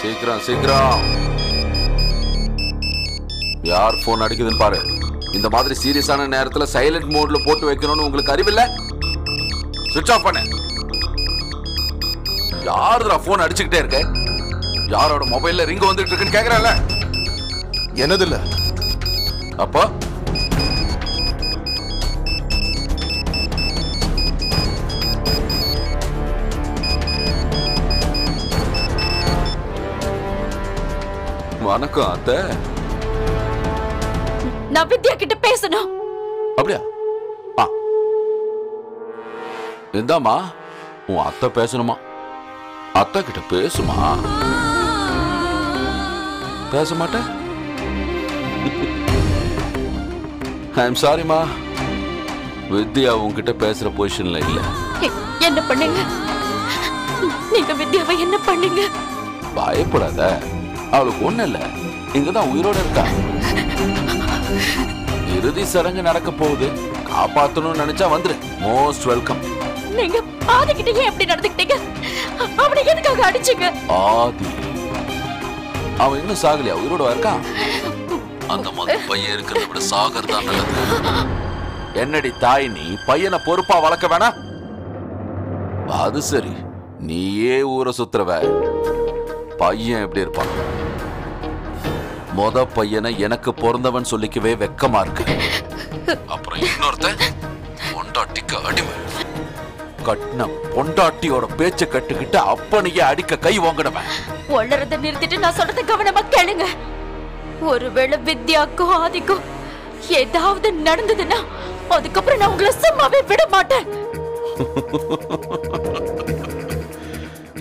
சீக்கிரம் சீக்கிரம். யார் போன் அடிக்குதுன்னு பாரு. இந்த மாதிரி சீரியஸான நேரத்துல சைலண்ட் மோட்ல போட்டு வைக்கணும்னு உங்களுக்கு அறிவில்லை? சுவிட்ச் ஆஃப் பண்ணு. யாருடா போன் அடிச்சுக்கிட்டே இருக்க? யாரோட மொபைல்ல ரிங் வந்துட்டு இருக்குன்னு கேக்குறல? என்னது இல்ல. அப்போ வணக்கம் அத்தை. நான் வித்யா கிட்ட பேசணும். அப்படியா? எந்தாமா உன் அத்தை பேசணுமா? அத்தை கிட்ட பேசுமா? பேச மாட்டேன். ஐம் சாரிமா, வித்யா உன்கிட்ட பேசுற பொசிஷன்ல இல்ல. என்ன பண்ணீங்க நீங்க? வித்யாவை என்ன பண்ணீங்க? பயப்படாத, அவளுக்கு ஒண்ணு இல்ல. இங்கதான் உயிரோட இருக்கா. இறுதி சடங்கு நடக்க போகுது. காப்பாத்தணும்னு நினைச்சா வந்துரு. Most welcome. நீங்க ஆதி கிட்ட ஏன் எப்படி நடந்துக்கிட்டீங்க? அவனை எதுக்காக அடிச்சீங்க? ஆதி அவன் இன்னும் சாகலையா? உயிரோட இருக்கான். அந்த மாதிரி பையன் இருக்கிறத விட சாகர்தான் நல்லது. என்னடி தாய், நீ பையனை பொறுப்பா வளர்க்க வேணா? அது சரி, நீயே ஊரை சுத்துறவ. பையன் எப்படி இருப்பான்? மொத பையனை எனக்கு பிறந்தவன் சொல்லிக்கவே வெக்கமா இருக்கு. அப்புறம் இன்னொருத்த பொண்டாட்டிக்கு அடிமை. கட்டின பொண்டாட்டியோட பேச்ச கட்டுக்கிட்டு அப்பனையே அடிக்க கை வாங்கினவன். ஒளறத நிறுத்திட்டு நான் சொல்றத கவனமா கேளுங்க. ஒருவேளை வித்யாக்கும் ஆதிக்கும் ஏதாவது நடந்ததுன்னா அதுக்கப்புறம் நான் உங்களை சும்மாவே விட மாட்டேன்.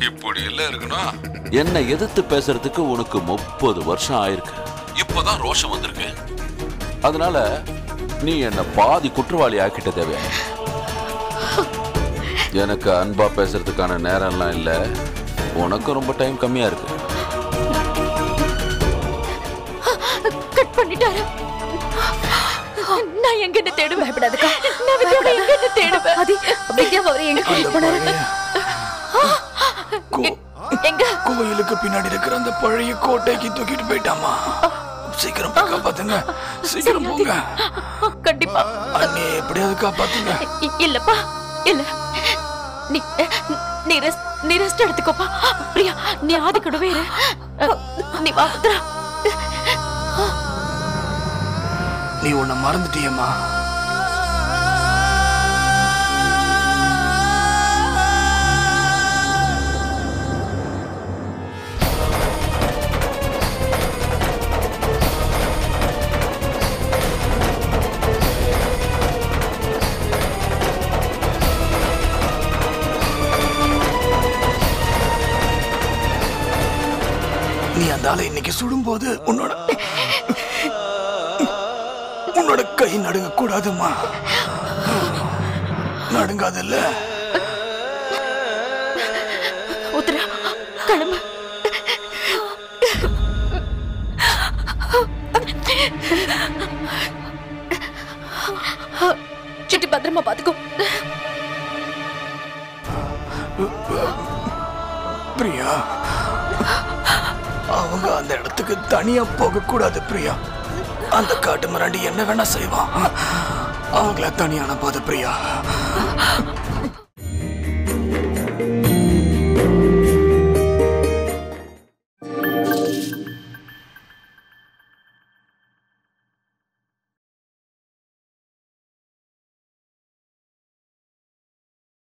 இப்படி எல்லாம் இருக்கணும். என்னை எதிர்த்து பேசுறதுக்கு உனக்கு 30 வருஷம் ஆயிருக்கு. இப்பதான் ரோஷம் வந்திருக்கு. அதனால நீ என்ன பாதி குற்றவாளி ஆக்கிட்ட தேவையா? எனக்கு அன்பா பேசுறதுக்கான நேரம்லாம் இல்ல. உனக்கு ரொம்ப டைம் கம்மியா இருக்கு. கட் பண்ணிட்டாரு. நான் எங்க தேடுவேன்? பயப்படாதக்கா. நான் வித்யாவை எங்க தேடுவேன்? அது வித்யாவை அவரை எங்க கூட்டிட்டு போனாரு? எங்க? கோயிலுக்கு பின்னாடி இருக்கிற அந்த பழைய கோட்டைக்கு தூக்கிட்டு போயிட்டாமா. சீக்கிரம் போய் காப்பாத்துங்க. சீக்கிரம் போங்க. கண்டிப்பா. அண்ணே எப்படியாவது காப்பாத்துங்க. இல்லப்பா, இல்ல. நீ ரெஸ்ட் எடுத்துக்கோப்பா. பிரியா, நீ ஆதி கூடவே இரு. நீ வா. நீ உன்னை மறந்துட்டியம்மா. நீ அந்த ஆளை இன்னைக்கு சுடும்போது உன்னோட கை நடுங்க கூடாதுமா. நடுங்காதல்ல. உத்தரா, கிளம்பு. சுட்டி பத்திரமா பாத்துக்கோ. பிரியா, அவங்க அந்த இடத்துக்கு தனியா போக கூடாது பிரியா. அந்த காட்டு மிராண்டி என்ன வேணா செய்வான். அவங்கள தனியா அனுப்பாத பிரியா.